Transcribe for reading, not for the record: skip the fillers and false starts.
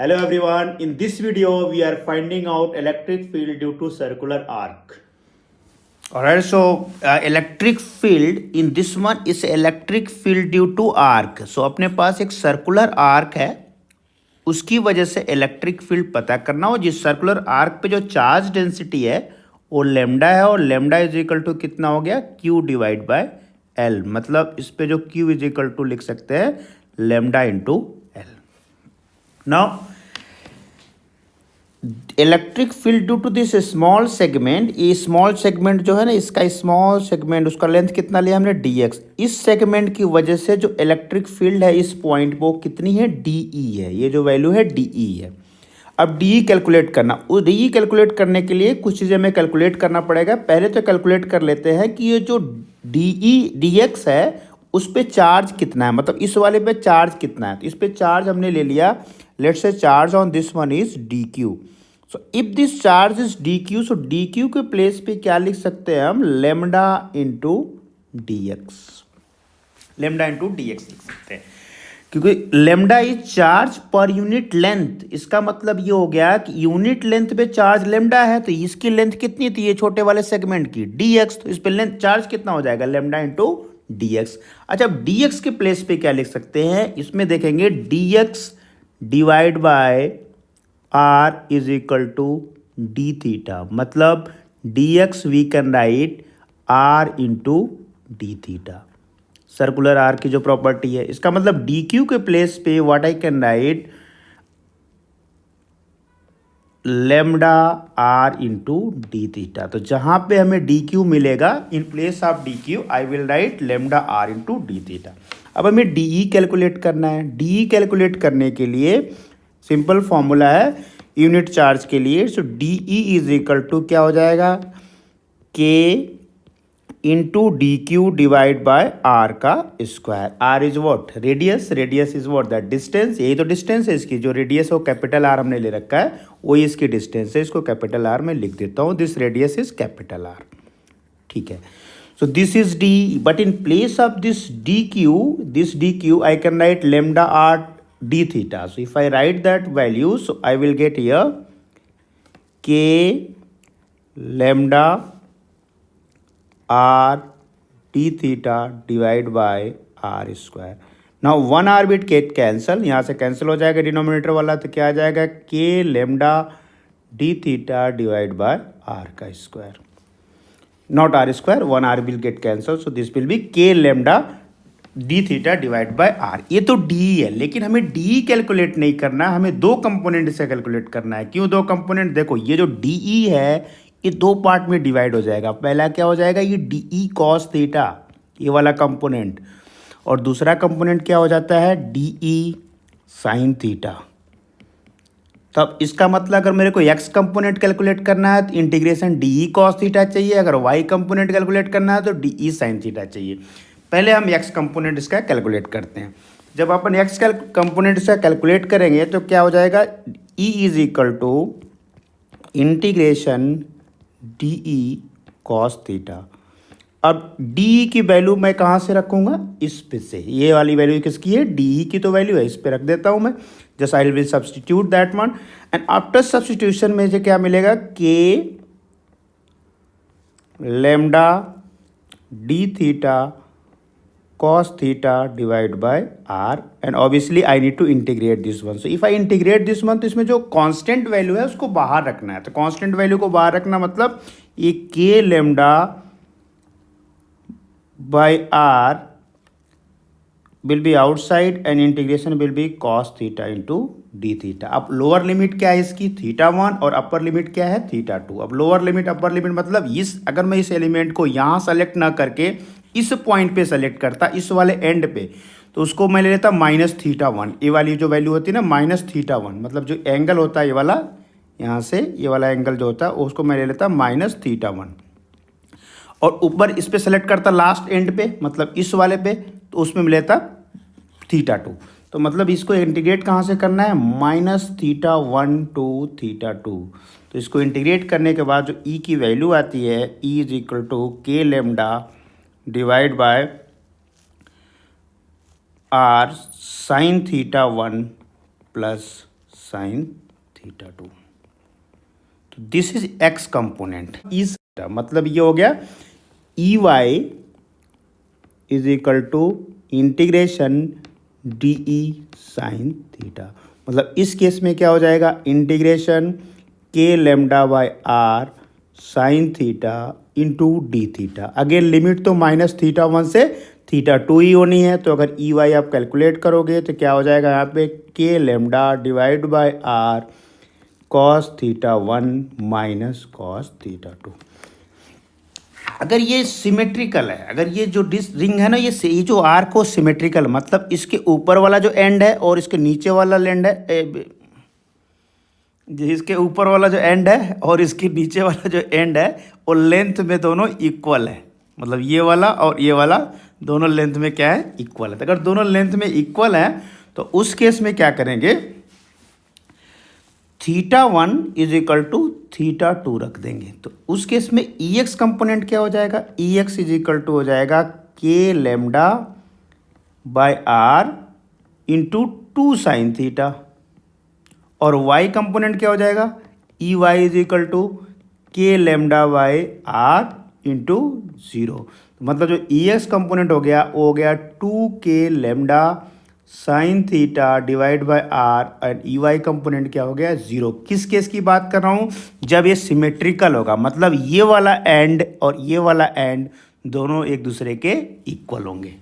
Hello everyone, in this video we are finding out electric field due to circular arc. Alright, so electric field in this one is electric field due to arc. So अपने पास एक circular arc है, उसकी वजह से electric field पता करना हो। जिस सर्कुलर आर्क पे जो चार्ज डेंसिटी है वो लेमडा है और लेमडा इज इक्वल टू कितना हो गया Q डिवाइड बाय L। मतलब इस पे जो Q इज इक्वल टू लिख सकते हैं lambda into L। Now electric field due to this small segment, ये स्मॉल सेगमेंट जो है ना, इसका स्मॉल सेगमेंट उसका लेंथ कितना लिया हमने dx। इस सेगमेंट की वजह से जो इलेक्ट्रिक फील्ड है इस पॉइंट वो कितनी है dE है, ये जो वैल्यू है dE है। अब dE कैलकुलेट करना, उस dE कैलकुलेट करने के लिए कुछ चीज़ें हमें कैलकुलेट करना पड़ेगा। पहले तो कैलकुलेट कर लेते हैं कि ये जो dE dx है उस पर चार्ज कितना है, मतलब इस वाले पे चार्ज कितना है। तो इस पे चार्ज हमने ले लिया, let's say charge on this one is dq। So if this charge is dq, so dq के प्लेस पे क्या लिख सकते हैं हम, lambda into dx। Lambda into dx लिख सकते हैं क्योंकि lambda is charge per unit length. इसका मतलब ये हो गया कि यूनिट लेंथ पे चार्ज लेमडा है, तो इसकी लेंथ कितनी थी ये छोटे वाले सेगमेंट की dx, तो इस पे लेंथ चार्ज कितना हो जाएगा लेमडा इंटू dx। अच्छा, अब dx के प्लेस पे क्या लिख सकते हैं, इसमें देखेंगे dx divide by r is equal to d theta. मतलब dx we can write r into d theta, circular arc की जो प्रॉपर्टी है। इसका मतलब dq के प्लेस पे what I can write lambda r into d theta. तो जहां पे हमें dq मिलेगा, in place of dq I will write lambda r into d theta. अब हमें dE कैलकुलेट करना है। dE कैलकुलेट करने के लिए सिंपल फॉर्मूला है यूनिट चार्ज के लिए। So dE is equal to क्या हो जाएगा, k into D Q divide by R का square. R is what, radius, radius is what that distance. यही तो डिस्टेंस है इसकी, जो रेडियस हो कैपिटल आर हमने ले रखा है वही इसकी डिस्टेंस है। इसको कैपिटल आर में लिख देता हूँ, this radius is capital R. ठीक है, so this is d, but in place of this dq I can write lambda r d theta. So if I write that value, so I will get here k lambda r d theta divided by r square. Now one r bit get cancel, यहाँ से cancel हो जाएगा denominator वाला, तो क्या आ जाएगा k lambda d theta divided by r का square, not r square, one r will get cancelled, so this will be k lambda d theta divided by r। ये तो d है, लेकिन हमें d कैलकुलेट नहीं करना, हमें दो कंपोनेंट से कैलकुलेट करना है। क्यों दो कंपोनेंट, देखो ये जो de है ये दो पार्ट में डिवाइड हो जाएगा। पहला क्या हो जाएगा, ये de cos थीटा, ये वाला कंपोनेंट, और दूसरा कंपोनेंट क्या हो जाता है de sin थीटा। तब इसका मतलब अगर मेरे को x कंपोनेंट कैलकुलेट करना है तो इंटीग्रेशन डी कॉस थीटा चाहिए, अगर y कंपोनेंट कैलकुलेट करना है तो डी साइन थीटा चाहिए। पहले हम x कंपोनेंट इसका कैलकुलेट करते हैं। जब अपन x कंपोनेंट इसका कैलकुलेट करेंगे तो क्या हो जाएगा, e is equal to integration d cos theta. अब डी की वैल्यू मैं कहाँ से रखूँगा, इस पे से। ये वाली वैल्यू किसकी है, डी की तो वैल्यू है, इस पे रख देता हूँ मैं। Just I will substitute that one, and after substitution में से क्या मिलेगा, k lambda d theta cos theta divide by r, and obviously I need to integrate this one. So if I integrate this one, तो इसमें जो constant value है उसको बाहर रखना है। तो कांस्टेंट वैल्यू को बाहर रखना मतलब ये के lambda by r will be outside and integration will be cos theta into d theta। अब लोअर लिमिट क्या है इसकी, थीटा 1, और अपर लिमिट क्या है, थीटा 2। अब लोअर लिमिट अपर लिमिट मतलब इस, अगर मैं इस एलिमेंट को यहाँ सेलेक्ट ना करके इस पॉइंट पे सेलेक्ट करता, इस वाले एंड पे, तो उसको मैं ले लेता माइनस थीटा 1। ये वाली जो वैल्यू होती है ना माइनस थीटा 1, मतलब जो एंगल होता है ये वाला, यहाँ से ये वाला एंगल जो होता है उसको मैं ले लेता माइनस थीटा 1, और ऊपर इस पे सेलेक्ट करता लास्ट एंड पे, मतलब इस वाले पे, तो उसमें मिले था थीटा 2। तो मतलब इसको इंटीग्रेट कहाँ से करना है, माइनस थीटा 1 टू थीटा 2। तो इसको इंटीग्रेट करने के बाद जो ई की वैल्यू आती है, E is equal to k lambda divide by r sine theta 1 plus sine theta 2। तो this is x component is, मतलब ये हो गया E y is equal to integration d E sine theta. मतलब इस केस में क्या हो जाएगा, integration k lambda by r sine theta into d theta. Again limit तो माइनस थीटा 1 से थीटा 2 ही होनी है। तो अगर ई वाई आप कैलकुलेट करोगे तो क्या हो जाएगा यहाँ पे, k lambda divide by r cos theta 1 minus cos theta 2। अगर ये सिमेट्रिकल है, अगर ये जो रिंग है ना, ये जो आर्क हो सिमेट्रिकल, मतलब इसके ऊपर वाला जो एंड है और इसके नीचे वाला एंड है, इसके ऊपर वाला जो एंड है और इसके नीचे वाला जो एंड है वो लेंथ में दोनों इक्वल है। मतलब ये वाला और ये वाला दोनों लेंथ में क्या है, इक्वल है। तो अगर दोनों लेंथ में इक्वल है तो उस केस में क्या करेंगे, theta 1 is equal to theta 2 रख देंगे। तो उस केस में ई एक्स कंपोनेंट क्या हो जाएगा, E x is equal to हो जाएगा k lambda by r into 2 sine theta. और y कंपोनेंट क्या हो जाएगा, E y is equal to k lambda by r into 0। मतलब जो ई एक्स कंपोनेंट हो गया वो हो गया 2 k lambda sine theta divide by r, and E y component क्या हो गया, 0। किस केस की बात कर रहा हूँ, जब ये सिमेट्रिकल होगा, मतलब ये वाला एंड और ये वाला एंड दोनों एक दूसरे के इक्वल होंगे।